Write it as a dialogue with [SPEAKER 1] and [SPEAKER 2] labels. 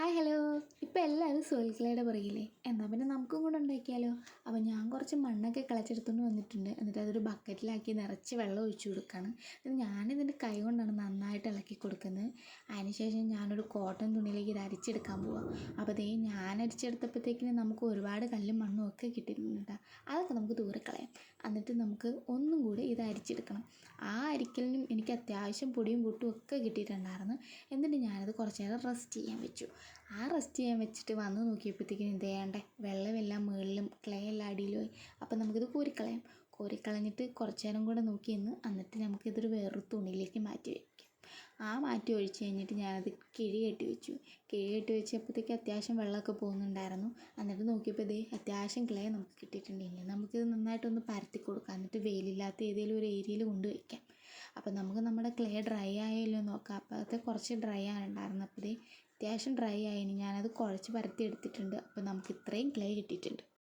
[SPEAKER 1] Hi hello. ഇപ്പോൾ എല്ലാവരും soil ക്ലേയുടെ പുറകില്ലേ, എന്നാൽ പിന്നെ നമുക്കും കൂടെ ഉണ്ടാക്കിയാലോ. അപ്പോൾ ഞാൻ കുറച്ച് മണ്ണൊക്കെ കിളച്ചെടുത്തുകൊണ്ട് വന്നിട്ടുണ്ട്. എന്നിട്ട് അതൊരു ബക്കറ്റിലാക്കി നിറച്ച് വെള്ളം ഒഴിച്ചു കൊടുക്കുകയാണ്. എന്നിട്ട് ഞാനിതിൻ്റെ കൈ കൊണ്ടാണ് നന്നായിട്ട് ഇളക്കി കൊടുക്കുന്നത്. അതിനുശേഷം ഞാനൊരു കോട്ടൺ തുണിയിലേക്ക് ഇത് അരിച്ചെടുക്കാൻ പോവാം. അപ്പോൾ ദേ ഞാൻ അരിച്ചെടുത്തപ്പോഴത്തേക്കിന് നമുക്ക് ഒരുപാട് കല്ലും മണ്ണും ഒക്കെ കിട്ടിയിട്ടുണ്ട്. അതൊക്കെ നമുക്ക് ദൂരെ കളയാം. എന്നിട്ട് നമുക്ക് ഒന്നും കൂടി ഇത് അരിച്ചെടുക്കണം. ആ അരിക്കലിനും എനിക്ക് അത്യാവശ്യം പൊടിയും പൊട്ടും ഒക്കെ കിട്ടിയിട്ടുണ്ടായിരുന്നു. എന്നിട്ട് ഞാനത് കുറച്ച് നേരം റെസ്റ്റ് ചെയ്യാൻ വെച്ചു. ആ റെസ്റ്റ് ചെയ്യാൻ വെച്ചിട്ട് വന്ന് നോക്കിയപ്പോഴത്തേക്കിനും ഇത് വേണ്ടേ, വെള്ളമെല്ലാം മുകളിലും ക്ലേ എല്ലാം അടിയിലുമായി. അപ്പം നമുക്കിത് കോരിക്കളഞ്ഞിട്ട് കുറച്ച് നേരം കൂടെ നോക്കി നിന്ന്, എന്നിട്ട് നമുക്കിതൊരു വേറൊരു തുണിയിലേക്ക് മാറ്റി വയ്ക്കാം. മാറ്റി ഒഴിച്ച് കഴിഞ്ഞിട്ട് ഞാനത് കിഴി കെട്ടി വെച്ചപ്പോഴത്തേക്ക് അത്യാവശ്യം വെള്ളമൊക്കെ പോകുന്നുണ്ടായിരുന്നു. എന്നിട്ട് നോക്കിയപ്പോൾ ഇതേ അത്യാവശ്യം ക്ലേ നമുക്ക് കിട്ടിയിട്ടുണ്ടെങ്കിൽ നമുക്കിത് നന്നായിട്ടൊന്ന് പരത്തി കൊടുക്കാം. എന്നിട്ട് വെയിലില്ലാത്ത ഏതെങ്കിലും ഒരു ഏരിയയിൽ കൊണ്ട് വയ്ക്കാം. അപ്പം നമുക്ക് നമ്മുടെ ക്ലേ ഡ്രൈ ആയല്ലോ നോക്കാം. അപ്പോഴത്തെ കുറച്ച് ഡ്രൈ ആയിട്ടുണ്ടായിരുന്നു. അപ്പോൾ അത്യാവശ്യം ഡ്രൈ ആയിനി ഞാനത് കുഴച്ച് പരത്തി എടുത്തിട്ടുണ്ട്. അപ്പോൾ നമുക്ക് ഇത്രയും ക്ലേ കിട്ടിയിട്ടുണ്ട്.